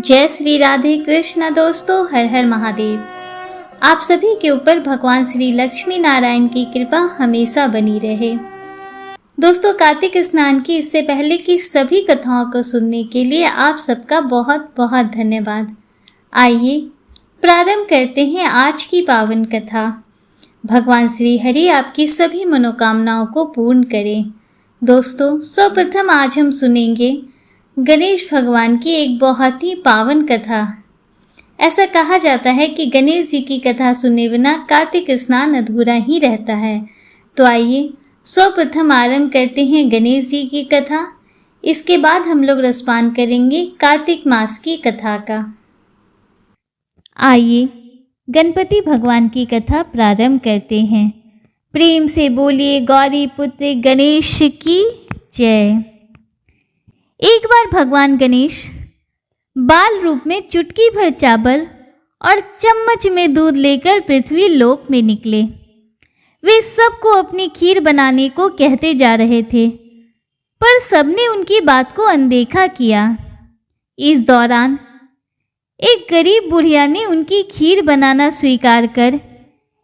जय श्री राधे कृष्ण। दोस्तों, हर हर महादेव। आप सभी के ऊपर भगवान श्री लक्ष्मी नारायण की कृपा हमेशा बनी रहे। दोस्तों, कार्तिक स्नान की इससे पहले की सभी कथाओं को सुनने के लिए आप सबका बहुत बहुत धन्यवाद। आइए प्रारंभ करते हैं आज की पावन कथा। भगवान श्री हरि आपकी सभी मनोकामनाओं को पूर्ण करें। दोस्तों, सर्वप्रथम आज हम सुनेंगे गणेश भगवान की एक बहुत ही पावन कथा। ऐसा कहा जाता है कि गणेश जी की कथा सुने बिना कार्तिक स्नान अधूरा ही रहता है। तो आइए सर्वप्रथम आरंभ करते हैं गणेश जी की कथा। इसके बाद हम लोग रसपान करेंगे कार्तिक मास की कथा का। आइए गणपति भगवान की कथा प्रारंभ करते हैं। प्रेम से बोलिए गौरी पुत्र गणेश की जय। एक बार भगवान गणेश बाल रूप में चुटकी भर चावल और चम्मच में दूध लेकर पृथ्वी लोक में निकले। वे सबको अपनी खीर बनाने को कहते जा रहे थे, पर सबने उनकी बात को अनदेखा किया। इस दौरान एक गरीब बुढ़िया ने उनकी खीर बनाना स्वीकार कर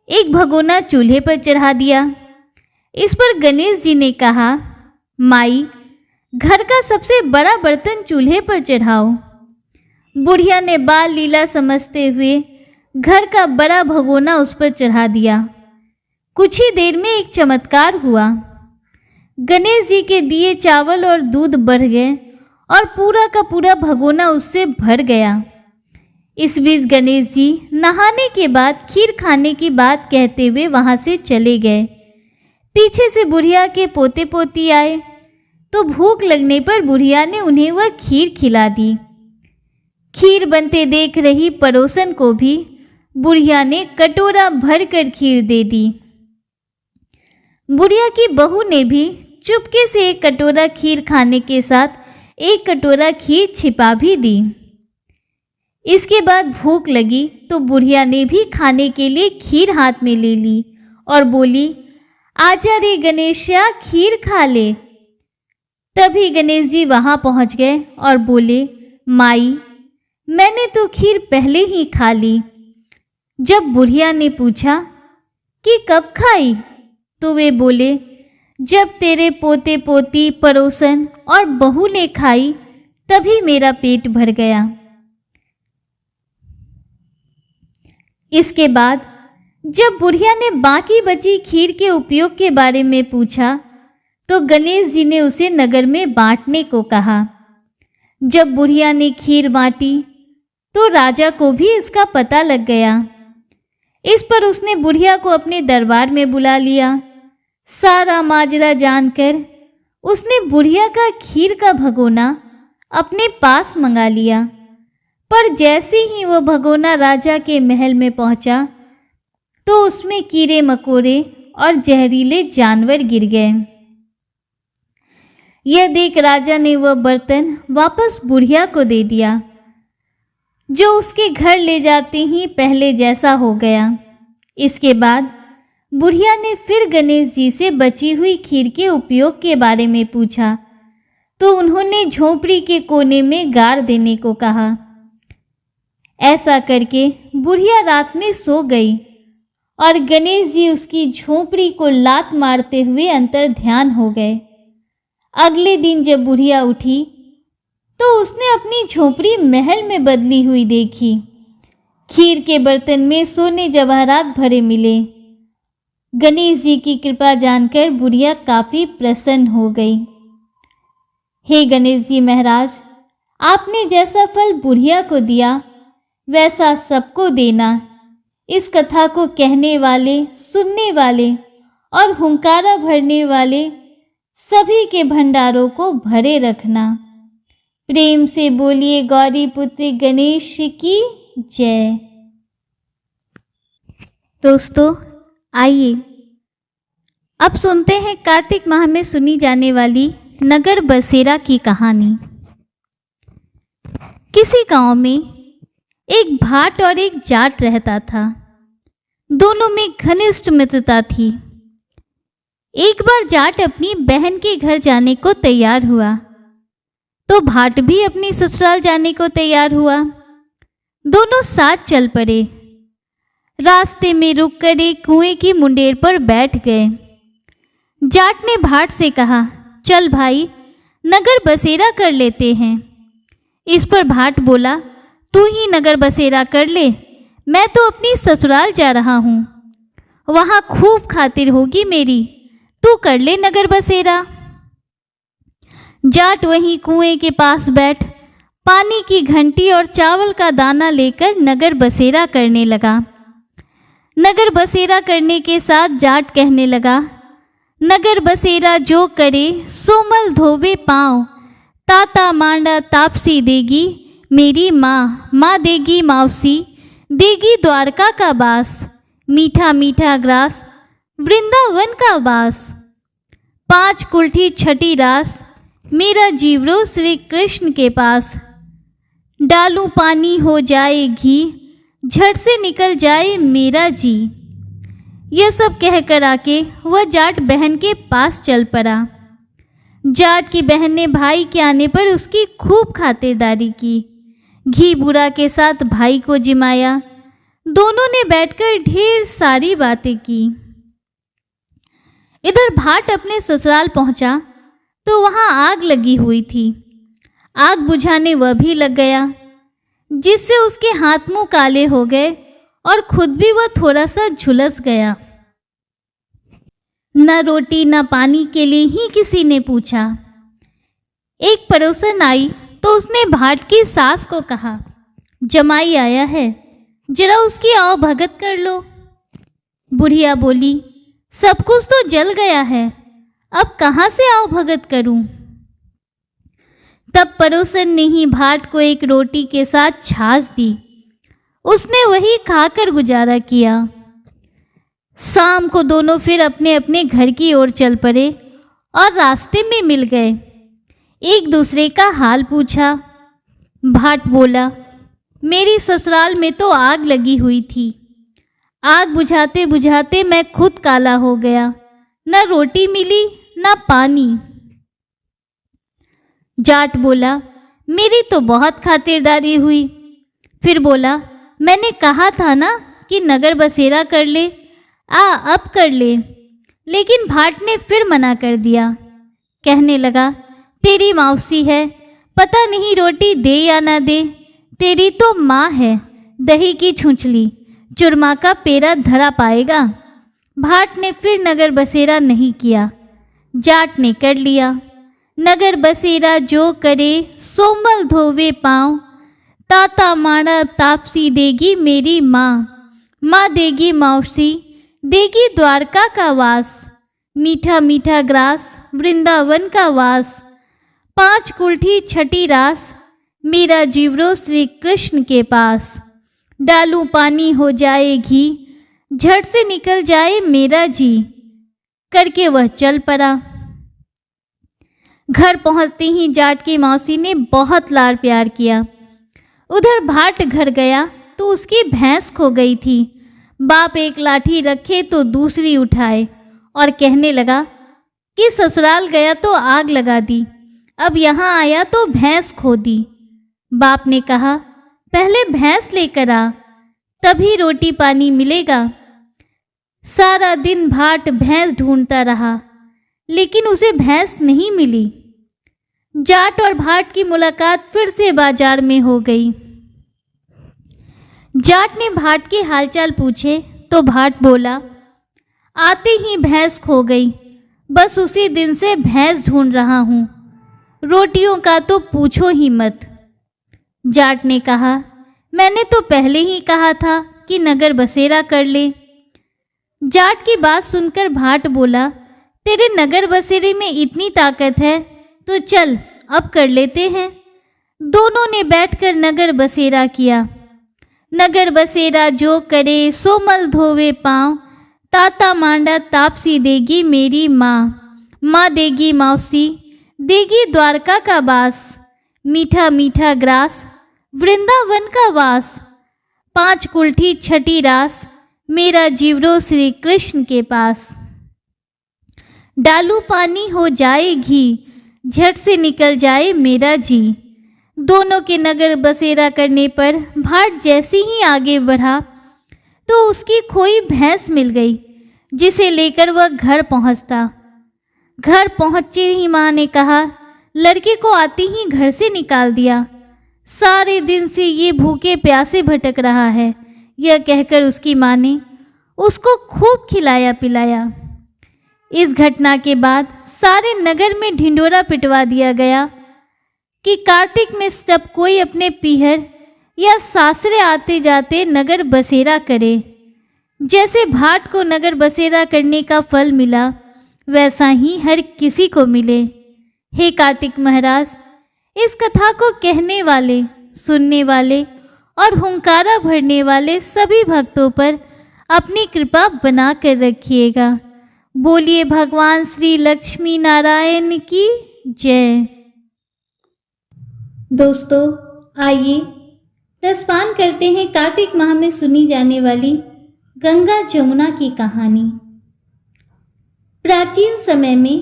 एक भगोना चूल्हे पर चढ़ा दिया। इस पर गणेश जी ने कहा, माई, घर का सबसे बड़ा बर्तन चूल्हे पर चढ़ाओ। बुढ़िया ने बाल लीला समझते हुए घर का बड़ा भगोना उस पर चढ़ा दिया। कुछ ही देर में एक चमत्कार हुआ। गणेश जी के दिए चावल और दूध बढ़ गए और पूरा का पूरा भगोना उससे भर गया। इस बीच गणेश जी नहाने के बाद खीर खाने की बात कहते हुए वहां से चले गए। पीछे से बुढ़िया के पोते पोती आए तो भूख लगने पर बुढ़िया ने उन्हें वह खीर खिला दी। खीर बनते देख रही पड़ोसन को भी बुढ़िया ने कटोरा भर कर खीर दे दी। बुढ़िया की बहू ने भी चुपके से एक कटोरा खीर खाने के साथ एक कटोरा खीर छिपा भी दी। इसके बाद भूख लगी तो बुढ़िया ने भी खाने के लिए खीर हाथ में ले ली और बोली, आजा रे गणेशा, खीर खा ले। तभी गणेश जी वहां पहुंच गए और बोले, माई, मैंने तो खीर पहले ही खा ली। जब बुढ़िया ने पूछा कि कब खाई, तो वे बोले, जब तेरे पोते पोती, पड़ोसन और बहू ने खाई तभी मेरा पेट भर गया। इसके बाद जब बुढ़िया ने बाकी बची खीर के उपयोग के बारे में पूछा तो गणेश जी ने उसे नगर में बांटने को कहा। जब बुढ़िया ने खीर बांटी तो राजा को भी इसका पता लग गया। इस पर उसने बुढ़िया को अपने दरबार में बुला लिया। सारा माजरा जानकर उसने बुढ़िया का खीर का भगोना अपने पास मंगा लिया। पर जैसे ही वो भगोना राजा के महल में पहुंचा तो उसमें कीड़े मकोड़े और जहरीले जानवर गिर गए। यह देख राजा ने वह बर्तन वापस बुढ़िया को दे दिया, जो उसके घर ले जाते ही पहले जैसा हो गया। इसके बाद बुढ़िया ने फिर गणेश जी से बची हुई खीर के उपयोग के बारे में पूछा तो उन्होंने झोपड़ी के कोने में गाड़ देने को कहा। ऐसा करके बुढ़िया रात में सो गई और गणेश जी उसकी झोपड़ी को लात मारते हुए अंतर ध्यान हो गए। अगले दिन जब बुढ़िया उठी तो उसने अपनी झोपड़ी महल में बदली हुई देखी। खीर के बर्तन में सोने जवाहरात भरे मिले। गणेश जी की कृपा जानकर बुढ़िया काफी प्रसन्न हो गई। हे गणेश जी महाराज, आपने जैसा फल बुढ़िया को दिया वैसा सबको देना। इस कथा को कहने वाले, सुनने वाले और हुंकारा भरने वाले सभी के भंडारों को भरे रखना। प्रेम से बोलिए गौरी पुत्र गणेश की जय। दोस्तों, आइए अब सुनते हैं कार्तिक माह में सुनी जाने वाली नगर बसेरा की कहानी। किसी गांव में एक भाट और एक जाट रहता था। दोनों में घनिष्ठ मित्रता थी। एक बार जाट अपनी बहन के घर जाने को तैयार हुआ तो भाट भी अपनी ससुराल जाने को तैयार हुआ। दोनों साथ चल पड़े। रास्ते में रुककर एक कुएं की मुंडेर पर बैठ गए। जाट ने भाट से कहा, चल भाई, नगर बसेरा कर लेते हैं। इस पर भाट बोला, तू ही नगर बसेरा कर ले, मैं तो अपनी ससुराल जा रहा हूँ, वहाँ खूब खातिर होगी मेरी, तू कर ले नगर बसेरा। जाट वहीं कुएं के पास बैठ पानी की घंटी और चावल का दाना लेकर नगर बसेरा करने लगा। नगर बसेरा करने के साथ जाट कहने लगा, नगर बसेरा जो करे सो मल धोवे पाँव, ताता मांडा तापसी देगी मेरी माँ, माँ देगी मौसी, देगी द्वारका का बास, मीठा मीठा ग्रास वृंदावन का बास। 5 कुल्ठी छठी रास मेरा जीवरो श्री कृष्ण के पास, डालूं पानी हो जाए घी, झट से निकल जाए मेरा जी। यह सब कहकर आके वह जाट बहन के पास चल पड़ा। जाट की बहन ने भाई के आने पर उसकी खूब खातिरदारी की, घी बूरा के साथ भाई को जिमाया। दोनों ने बैठकर ढेर सारी बातें की। इधर भाट अपने ससुराल पहुंचा तो वहां आग लगी हुई थी। आग बुझाने वह भी लग गया, जिससे उसके हाथ मुंह काले हो गए और खुद भी वह थोड़ा सा झुलस गया। न रोटी न पानी के लिए ही किसी ने पूछा। एक पड़ोसन आई तो उसने भाट की सास को कहा, जमाई आया है, जरा उसकी आओ भगत कर लो। बुढ़िया बोली, सब कुछ तो जल गया है, अब कहाँ से आओ भगत करूं। तब पड़ोसन ने ही भाट को एक रोटी के साथ छाछ दी। उसने वही खाकर गुजारा किया। शाम को दोनों फिर अपने अपने घर की ओर चल पड़े और रास्ते में मिल गए। एक दूसरे का हाल पूछा। भाट बोला, मेरी ससुराल में तो आग लगी हुई थी, आग बुझाते बुझाते मैं खुद काला हो गया, न रोटी मिली न पानी। जाट बोला, मेरी तो बहुत खातिरदारी हुई। फिर बोला, मैंने कहा था ना कि नगर बसेरा कर ले, अब कर ले। लेकिन भाट ने फिर मना कर दिया। कहने लगा, तेरी मौसी है, पता नहीं रोटी दे या ना दे, तेरी तो माँ है, दही की छुंचली, चुरमा का पेरा धरा पाएगा। भाट ने फिर नगर बसेरा नहीं किया, जाट ने कर लिया। नगर बसेरा जो करे सोमल धोवे पाँव, ताता माड़ा तापसी देगी मेरी माँ, माँ देगी मौसी, देगी द्वारका का वास, मीठा मीठा ग्रास वृंदावन का वास। 5 कुल्ठी छठी रास मेरा जीवरो श्री कृष्ण के पास, डालूं पानी हो जाए घी, झट से निकल जाए मेरा जी। करके वह चल पड़ा। घर पहुंचते ही जाट की मौसी ने बहुत लाड़ प्यार किया। उधर भाट घर गया तो उसकी भैंस खो गई थी। बाप एक लाठी रखे तो दूसरी उठाए और कहने लगा कि ससुराल गया तो आग लगा दी, अब यहाँ आया तो भैंस खो दी। बाप ने कहा, पहले भैंस लेकर आ, तभी रोटी पानी मिलेगा। सारा दिन भाट भैंस ढूंढता रहा, लेकिन उसे भैंस नहीं मिली। जाट और भाट की मुलाकात फिर से बाजार में हो गई। जाट ने भाट के हालचाल पूछे तो भाट बोला, आते ही भैंस खो गई, बस उसी दिन से भैंस ढूंढ रहा हूँ, रोटियों का तो पूछो ही मत। जाट ने कहा, मैंने तो पहले ही कहा था कि नगर बसेरा कर ले। जाट की बात सुनकर भाट बोला, तेरे नगर बसेरे में इतनी ताकत है तो चल अब कर लेते हैं। दोनों ने बैठकर नगर बसेरा किया। नगर बसेरा जो करे सो मल धोवे पाँव, ताता मांडा तापसी देगी मेरी माँ, माँ देगी मौसी, देगी द्वारका का बास, मीठा मीठा ग्रास वृंदावन का वास। 5 कुल्ठी छठी रास मेरा जीवरो श्री कृष्ण के पास, डालू पानी हो जाए घी, झट से निकल जाए मेरा जी। दोनों के नगर बसेरा करने पर भाट जैसे ही आगे बढ़ा तो उसकी खोई भैंस मिल गई, जिसे लेकर वह घर पहुंचता। घर पहुंचे ही माँ ने कहा, लड़के को आते ही घर से निकाल दिया। सारे दिन से ये भूखे प्यासे भटक रहा है। यह कहकर उसकी माँ ने उसको खूब खिलाया पिलाया। इस घटना के बाद सारे नगर में ढिंढोरा पिटवा दिया गया कि कार्तिक में सब कोई अपने पीहर या सासरे आते जाते नगर बसेरा करे। जैसे भाट को नगर बसेरा करने का फल मिला, वैसा ही हर किसी को मिले। हे कार्तिक महाराज, इस कथा को कहने वाले, सुनने वाले और हुंकारा भरने वाले सभी भक्तों पर अपनी कृपा बना कर रखिएगा। बोलिए भगवान श्री लक्ष्मी नारायण की जय। दोस्तों, आइए रसपान करते हैं कार्तिक माह में सुनी जाने वाली गंगा जमुना की कहानी। प्राचीन समय में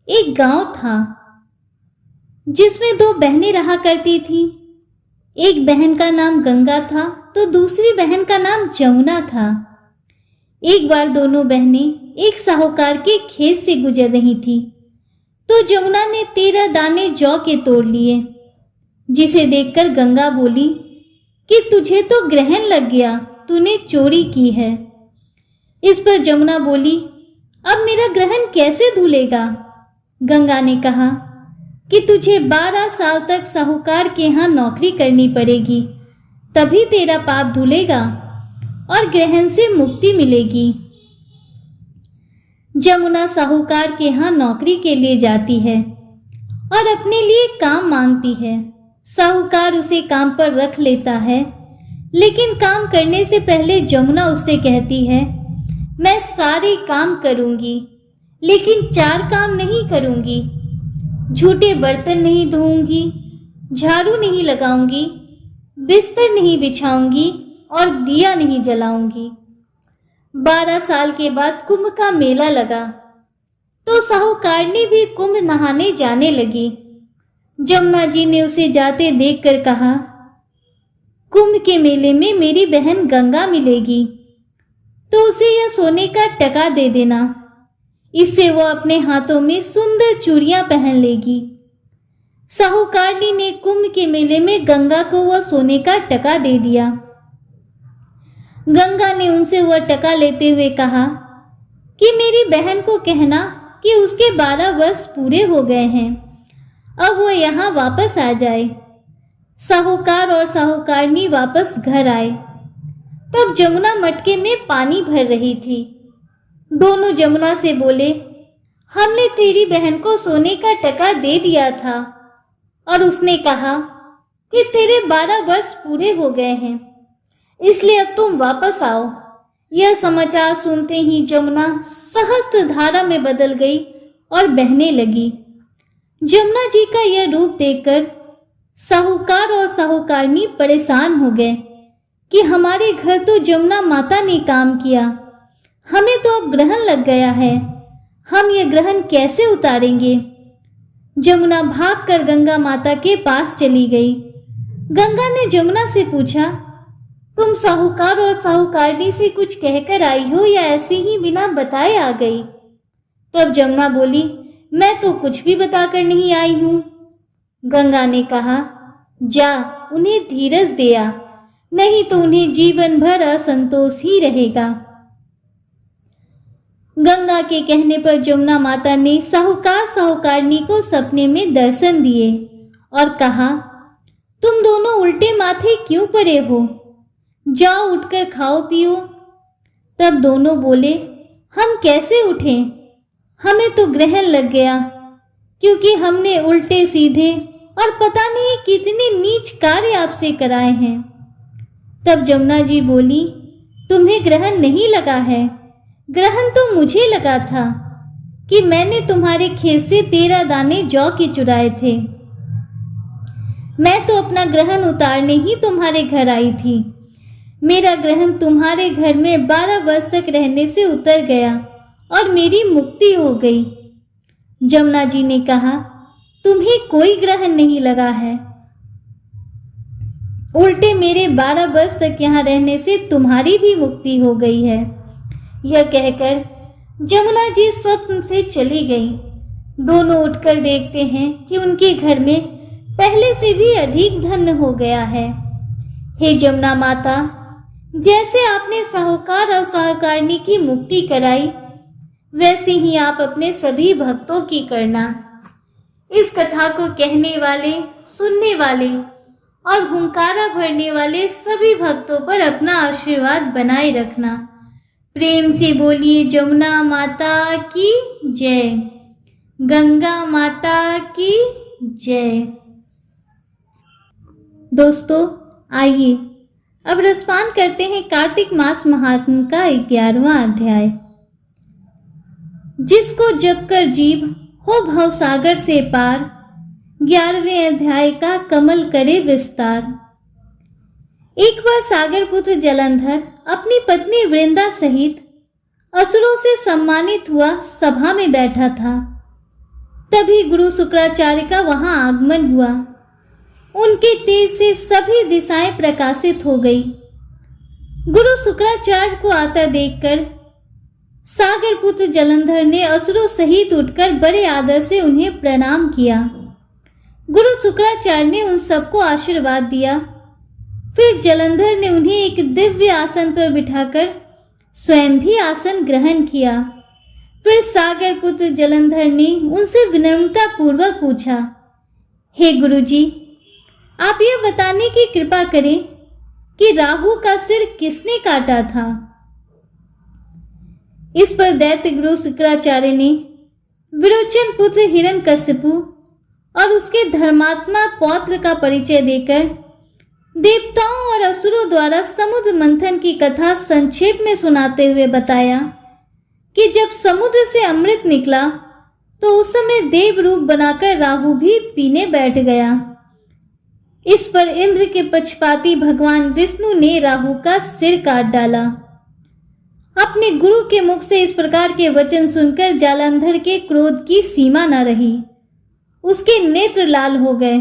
एक गांव था जिसमें दो बहनें रहा करती थी। एक बहन का नाम गंगा था तो दूसरी बहन का नाम जमुना था। एक बार दोनों बहनें एक साहूकार के खेत से गुजर रही थी तो जमुना ने 13 दाने जौ के तोड़ लिए, जिसे देखकर गंगा बोली कि तुझे तो ग्रहण लग गया, तूने चोरी की है। इस पर जमुना बोली, अब मेरा ग्रहण कैसे धुलेगा? गंगा ने कहा कि तुझे 12 साल तक साहूकार के यहाँ नौकरी करनी पड़ेगी, तभी तेरा पाप धुलेगा और ग्रहण से मुक्ति मिलेगी। जमुना साहूकार के यहाँ नौकरी के लिए जाती है और अपने लिए काम मांगती है। साहूकार उसे काम पर रख लेता है, लेकिन काम करने से पहले जमुना उससे कहती है, मैं सारे काम करूंगी लेकिन 4 काम नहीं करूंगी। झूठे बर्तन नहीं धोऊंगी, झाड़ू नहीं लगाऊंगी, बिस्तर नहीं बिछाऊंगी और दिया नहीं जलाऊंगी। 12 साल के बाद कुंभ का मेला लगा तो साहूकारनी भी कुंभ नहाने जाने लगी। जमुना जी ने उसे जाते देखकर कहा, कुंभ के मेले में मेरी बहन गंगा मिलेगी तो उसे यह सोने का टका दे देना, इससे वो अपने हाथों में सुंदर चूड़ियां पहन लेगी। साहूकारनी ने कुंभ के मेले में गंगा को वह सोने का टका दे दिया। गंगा ने उनसे वह टका लेते हुए कहा कि मेरी बहन को कहना कि उसके 12 वर्ष पूरे हो गए हैं, अब वो यहाँ वापस आ जाए। साहूकार और साहूकारनी वापस घर आए। तब जमुना मटके में पानी भर रही थी। दोनों जमुना से बोले, हमने तेरी बहन को सोने का टका दे दिया था और उसने कहा कि तेरे 12 वर्ष पूरे हो गए हैं, इसलिए अब तुम वापस आओ। यह समाचार सुनते ही जमुना सहस्त्र धारा में बदल गई और बहने लगी। जमुना जी का यह रूप देखकर साहूकार और साहूकारनी परेशान हो गए कि हमारे घर तो जमुना माता ने काम किया, हमें तो अब ग्रहण लग गया है, हम यह ग्रहण कैसे उतारेंगे। जमुना भागकर गंगा माता के पास चली गई। गंगा ने जमुना से पूछा, तुम साहूकार और साहूकारनी से कुछ कहकर आई हो या ऐसे ही बिना बताए आ गई? तब जमुना बोली, मैं तो कुछ भी बताकर नहीं आई हूं। गंगा ने कहा, जा उन्हें धीरज दिया, नहीं तो उन्हें जीवन भर असंतोष ही रहेगा। गंगा के कहने पर जमुना माता ने साहूकार साहूकारनी को सपने में दर्शन दिए और कहा, तुम दोनों उल्टे माथे क्यों पड़े हो? जाओ उठकर खाओ पियो। तब दोनों बोले, हम कैसे उठें? हमें तो ग्रहण लग गया, क्योंकि हमने उल्टे सीधे और पता नहीं कितने नीच कार्य आपसे कराए हैं। तब जमुना जी बोली, तुम्हें ग्रहण नहीं लगा है, ग्रहण तो मुझे लगा था कि मैंने तुम्हारे खेत से 13 दाने जौ के चुराए थे। मैं तो अपना ग्रहण उतारने ही तुम्हारे घर आई थी। मेरा ग्रहण तुम्हारे घर में 12 वर्ष तक रहने से उतर गया और मेरी मुक्ति हो गई। जमुना जी ने कहा, तुम्हें कोई ग्रहण नहीं लगा है। उल्टे मेरे 12 वर्ष तक यहाँ रहने से तुम्हारी भी मुक्ति हो गई है। यह कहकर जमुना जी स्वप्न से चली गई। दोनों उठकर देखते हैं कि उनके घर में पहले से भी अधिक धन हो गया है। हे जमुना माता, जैसे आपने साहूकार और साहूकारनी की मुक्ति कराई, वैसे ही आप अपने सभी भक्तों की करना। इस कथा को कहने वाले, सुनने वाले और हुंकारा भरने वाले सभी भक्तों पर अपना आशीर्वाद बनाए रखना। प्रेम से बोलिए जमुना माता की जय, गंगा माता की जय। दोस्तों, आइए अब रसपान करते हैं कार्तिक मास महात्म्य का 11वां अध्याय। जिसको जप कर जीव हो भवसागर से पार, 11वें अध्याय का कमल करे विस्तार। एक बार सागर पुत्र जलंधर अपनी पत्नी वृंदा सहित असुरों से सम्मानित हुआ सभा में बैठा था। तभी गुरु शुक्राचार्य का वहां आगमन हुआ। उनके तेज से सभी दिशाएं प्रकाशित हो गई। गुरु शुक्राचार्य को आता देखकर सागर पुत्र जलंधर ने असुरों सहित उठकर बड़े आदर से उन्हें प्रणाम किया। गुरु शुक्राचार्य ने उन सबको आशीर्वाद दिया। फिर जलंधर ने उन्हें एक दिव्य आसन पर बिठाकर स्वयं भी आसन ग्रहण किया। फिर सागर पुत्र जलंधर ने उनसे विनम्रता पूर्वक पूछा, हे गुरुजी, आप यह बताने की कृपा करें कि राहु का सिर किसने काटा था। इस पर दैत्य गुरु शुक्राचार्य ने विरोचन पुत्र हिरण्यकशिपु और उसके धर्मात्मा पौत्र का परिचय देकर देवताओं और असुरों द्वारा समुद्र मंथन की कथा संक्षेप में सुनाते हुए बताया कि जब समुद्र से अमृत निकला तो उस समय देव रूप बनाकर राहु भी पीने बैठ गया। इस पर इंद्र के पक्षपाती भगवान विष्णु ने राहु का सिर काट डाला। अपने गुरु के मुख से इस प्रकार के वचन सुनकर जालंधर के क्रोध की सीमा न रही। उसके नेत्र लाल हो गए।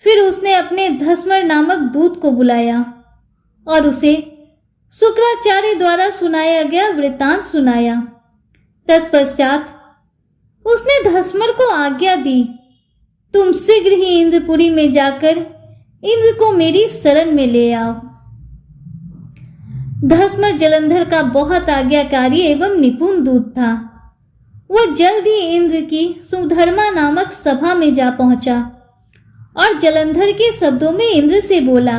फिर उसने अपने धस्मर नामक दूत को बुलाया और उसे शुक्राचार्य द्वारा सुनाया गया वृत्तांत सुनाया। तत्पश्चात उसने धस्मर को आज्ञा दी, तुम शीघ्र ही इंद्रपुरी में जाकर इंद्र को मेरी शरण में ले आओ। धस्मर जलंधर का बहुत आज्ञाकारी एवं निपुण दूत था। वह जल्द ही इंद्र की सुधर्मा नामक सभा में जा पहुंचा और जलंधर के शब्दों में इंद्र से बोला,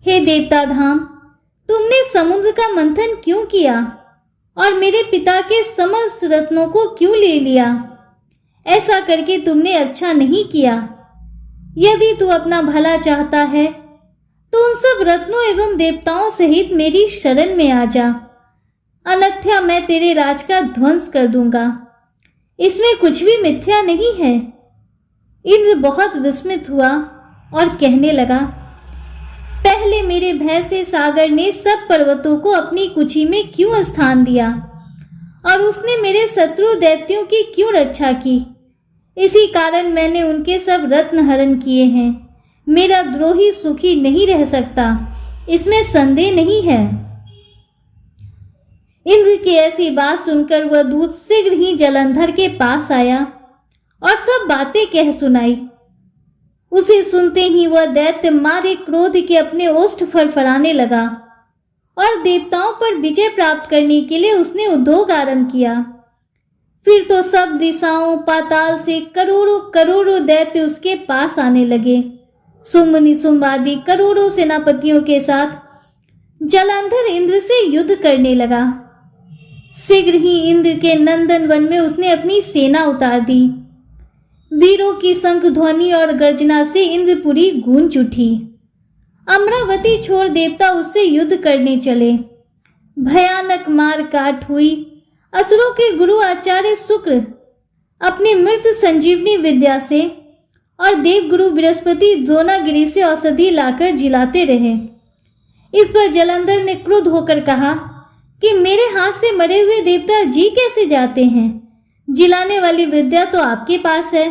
हे देवता धाम, तुमने समुद्र का मंथन क्यों किया और मेरे पिता के समस्त रत्नों को क्यों ले लिया? ऐसा करके तुमने अच्छा नहीं किया। यदि तू अपना भला चाहता है तो उन सब रत्नों एवं देवताओं सहित मेरी शरण में आ जा, अन्यथा मैं तेरे राज का ध्वंस कर दूंगा। इसमें कुछ भी मिथ्या नहीं है। इंद्र बहुत विस्मित हुआ और कहने लगा, पहले मेरे भय से सागर ने सब पर्वतों को अपनी कुची में क्यों स्थान दिया और उसने मेरे शत्रु दैत्यों की क्यों रक्षा की? इसी कारण मैंने उनके सब रत्न हरण किए हैं। मेरा द्रोही सुखी नहीं रह सकता, इसमें संदेह नहीं है। इंद्र की ऐसी बात सुनकर वह दूत शीघ्र ही जलंधर के पास आया और सब बातें कह सुनाई। उसे सुनते ही वह दैत्य मारे क्रोध के अपने ओष्ठ फड़फड़ाने लगा और देवताओं पर विजय प्राप्त करने के लिए उसने उद्योग आरंभ किया। फिर तो सब दिशाओं पाताल से करोड़ों करोड़ों दैत्य उसके पास आने लगे। शुंभ निशुंभ आदि करोड़ों सेनापतियों के साथ जलंधर इंद्र से युद्ध करने लगा। शीघ्र ही इंद्र के नंदन वन में उसने अपनी सेना उतार दी। वीरों की शंख ध्वनि और गर्जना से इंद्रपुरी गूंज उठी। अमरावती छोड़ देवता उससे युद्ध करने चले। भयानक मार काट हुई। असुरों के गुरु आचार्य शुक्र अपनी मृत संजीवनी विद्या से और देवगुरु बृहस्पति द्रोणागिरी से औषधि लाकर जिलाते रहे। इस पर जलंधर ने क्रुद्ध होकर कहा कि मेरे हाथ से मरे हुए देवता जी कैसे जाते हैं? जिलाने वाली विद्या तो आपके पास है।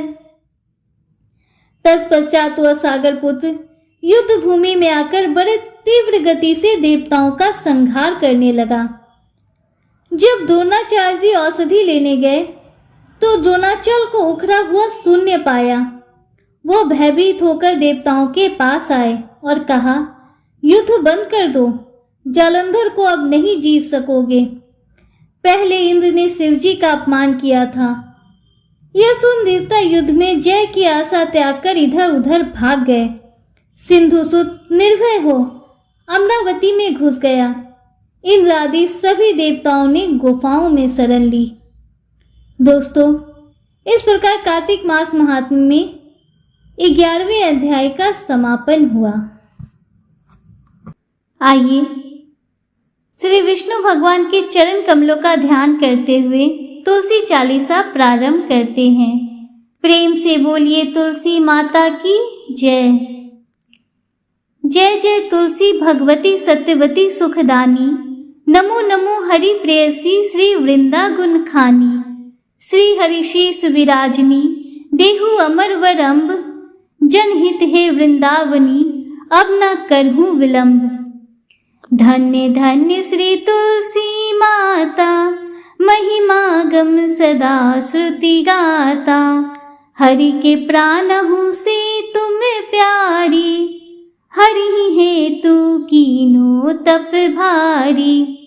तत्पश्चात वह सागर पुत्र युद्ध भूमि में आकर बड़े तीव्र गति से देवताओं का संहार करने लगा। जब द्रोणाचार्य औषधि लेने गए तो द्रोणाचल को उखड़ा हुआ शून्य पाया। वो भयभीत होकर देवताओं के पास आए और कहा, युद्ध बंद कर दो, जालंधर को अब नहीं जीत सकोगे। पहले इंद्र ने शिवजी का अपमान किया था। यह सुन देवता युद्ध में जय की आशा त्याग कर इधर उधर भाग गए। सिंधुसुत निर्भय हो अमरावती में घुस गया। इंद्र आदि सभी देवताओं ने गुफाओं में शरण ली। दोस्तों, इस प्रकार कार्तिक मास महात्म्य में 11वें अध्याय का समापन हुआ। आइए श्री विष्णु भगवान के चरण कमलों का ध्यान करते हुए तुलसी चालीसा प्रारंभ करते हैं। प्रेम से बोलिए तुलसी माता की जय। जय जय तुलसी भगवती सत्यवती सुखदानी, नमो नमो हरि प्रेयसी श्री वृंदा गुण खानी। श्री हरिशीष विराजनी, देहु अमर वरम्ब, जनहित हे वृंदावनी, अब न करहूँ विलंब। धन्य धन्य श्री तुलसी माता, महिमा गम सदा श्रुति गाता। हरि के प्राणहु से तुम प्यारी, हरि हेतु कीनो तप भारी।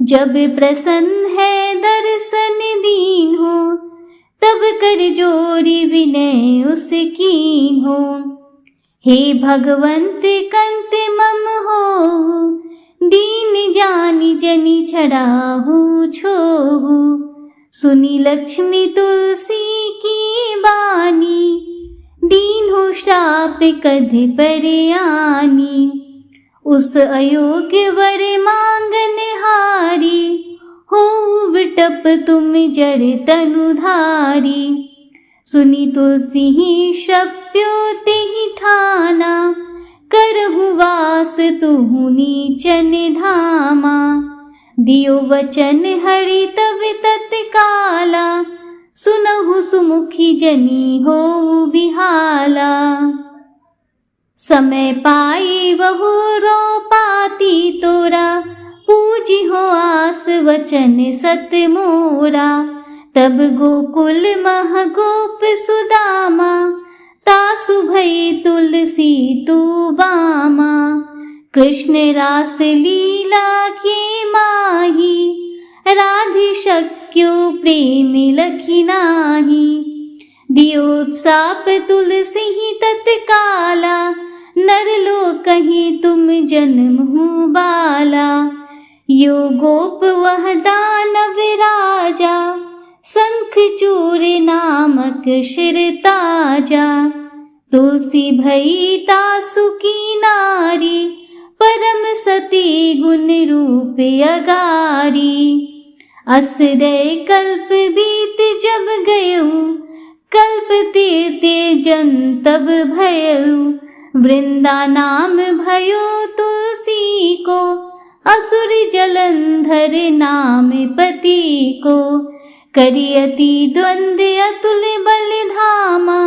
जब प्रसन्न है दर्शन दीन हो, तब कर जोरी विनय उस कीन हो। हे भगवंत कंत मम हो, दीन जानी जनि छड़ाहू छोहू। सुनी लक्ष्मी तुलसी की बानी, दीन हो श्राप कध पर आनी। उस अयोग्य वर मांगन हारी, हो विटप तुम जर तनुधारी। सुनी तुलसी ही श्रव्यो तेहि ठाना, करहु वास तुहु नीचन धामा। दियो वचन हरि तब तत्काला, सुनहु सुमुखी जनी हो बिहाला। समय पाई बहु रो पाती तोरा, पूजी हो आस वचन सत मोरा। तब गोकुल मह गोप सुदामा, तासु भई तुलसी तू बामा। कृष्ण रास लीला के माही, राधि शक्यो प्रेम लखी नाही। दियोत्साप तुलसी ही तत्काला, नर लोक कहीं तुम जन्म हूँ बाला। यो गोप वह दानव राजा, शंख चूर नामक शिर ताजा। तुलसी भई तासु की नारी, परम सती गुण रूप अगारी। असदय कल्प बीत जब गयऊ, कल्प तीर्ते जन तब भयऊ। वृंदा नाम भयो तुलसी को, असुर जलंधर नाम पति को। करियति द्वंद अतुल बल धामा,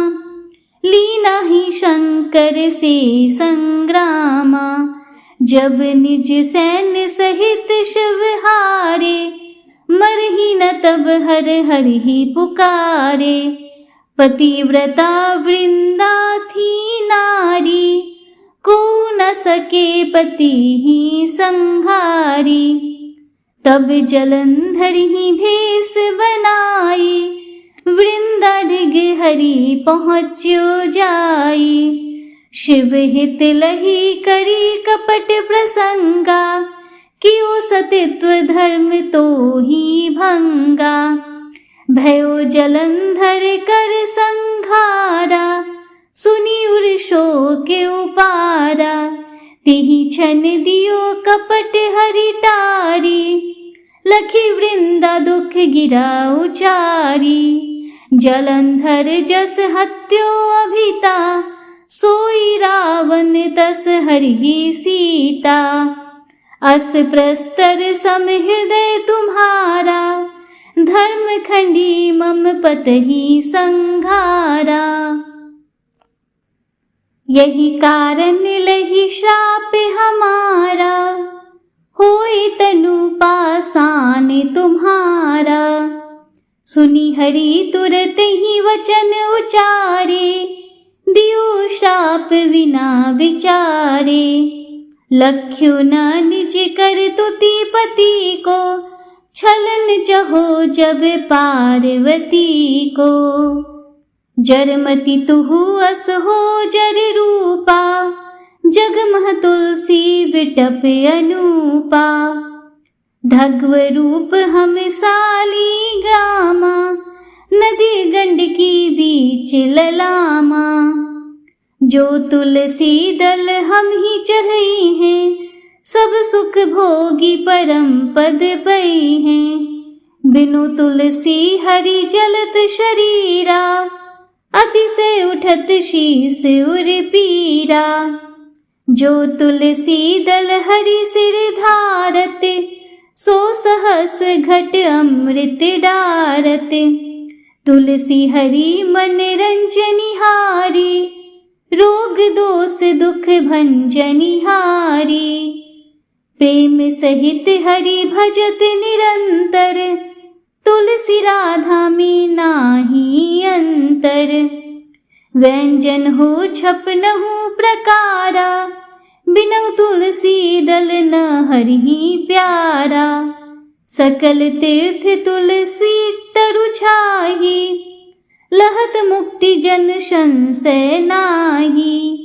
लीना ही शंकर से संग्रामा। जब निज सैन्य सहित शिव हारे, मरही न तब हर हर ही पुकारे। पतिव्रता वृंदा थी नारी, को न सके पति ही संहारी। तब जलंधर ही भेष बनाई, वृंदा ढिग हरि पहुँच्यो जाई। शिव हित लही करी कपट प्रसंगा, कियो सतित्व धर्म तो ही भंगा। भयो जलंधर कर संघारा, सुनी उर शोक उपारा। तिहि छन दियो कपट हरि टारी, लखी वृंदा दुख गिरा उचारी। जलंधर जस हत्यो अभिता, सोई रावण तस हरि सीता। अस प्रस्तर सम हृदय तुम्हारा, धर्म खंडी मम पतहि संघारा। यही कारण लही श्राप हमारा, होए तनु पासान तुम्हारा। सुनी हरि तुरत ही वचन उचारे, दियो श्राप बिना विचारे। लख्यो न निज कर तुति पति को, छलन जहो जब पार्वती को। जरमति तुहु अस हो जर रूपा, जगमह तुलसी विटप अनूपा। धग्व रूप हम साली ग्रामा, नदी गंड की बीच ललामा। जो तुलसी दल हम ही चढ़ई हैं, सब सुख भोगी परम पद पई हैं। बिनु तुलसी हरि जलत शरीरा, अतिशय उठत शीस उर पीरा। जो तुलसी दल हरि सिर धारत, सो सहस घट अमृत डारत। तुलसी हरि मन रंजनिहारी, रोग दोष दुख भंजनिहारी। प्रेम सहित हरि भजत निरंतर, तुलसी राधा में नाही अंतर। व्यंजन हो छपनहु प्रकारा, बिनु तुलसी दल न हरि प्यारा। सकल तीर्थ तुलसी तरु छाही, लहत मुक्ति जन संशय नाही।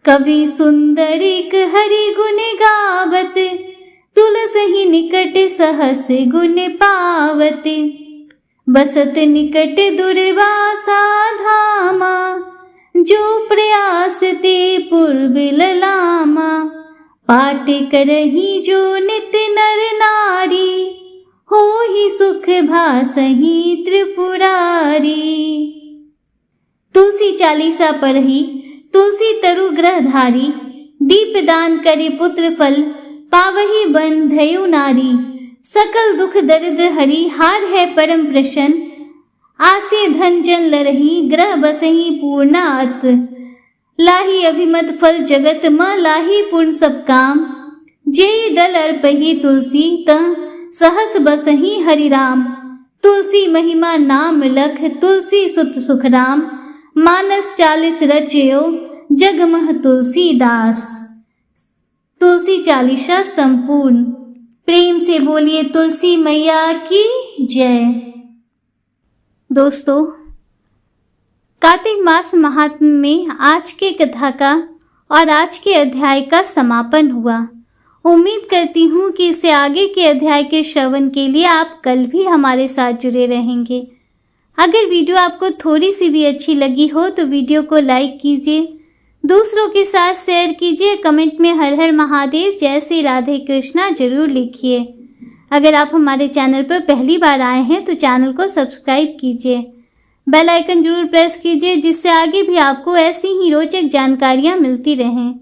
कवि सुंदरिक हरि गुण गावत, तुलसी निकट सहस गुण पावत। बसत निकट दुर्वासा धामा, जो प्रयास ते पूर्व ललामा। पाठ करही जो नित नर नारी, हो ही सुख भासही त्रिपुरारी। तुलसी चालीसा पढ़ी, तुलसी तरु ग्रहधारी। दीप दान करे पुत्र फल, पावही बंधयु नारी। सकल दुख दर्द हरि, हार है परम प्रसन्न। आसे धन जन लरही, ग्रह बसही पूर्णात। लाही अभिमत फल जगत माँ, लाही पूर्ण सब काम। जे दल अर्पही तुलसी, तह सहस बसही हरि राम। तुलसी महिमा नाम लख, तुलसी सुत सुख राम। मानस 40 रचयो, जगमह तुलसीदास। तुलसी चालीसा संपूर्ण। प्रेम से बोलिए तुलसी मैया की जय। दोस्तों, कार्तिक मास महात्म्य में आज के कथा का और आज के अध्याय का समापन हुआ। उम्मीद करती हूँ कि इससे आगे के अध्याय के श्रवण के लिए आप कल भी हमारे साथ जुड़े रहेंगे। अगर वीडियो आपको थोड़ी सी भी अच्छी लगी हो तो वीडियो को लाइक कीजिए, दूसरों के साथ शेयर कीजिए, कमेंट में हर हर महादेव, जय श्री राधे कृष्णा जरूर लिखिए। अगर आप हमारे चैनल पर पहली बार आए हैं तो चैनल को सब्सक्राइब कीजिए, बेल आइकन जरूर प्रेस कीजिए, जिससे आगे भी आपको ऐसी ही रोचक जानकारियाँ मिलती रहें।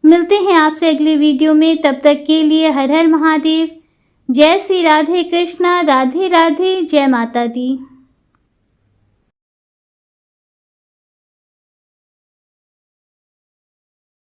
मिलते हैं आपसे अगले वीडियो में, तब तक के लिए हर हर महादेव, जय श्री राधे कृष्णा, राधे राधे, जय माता दी।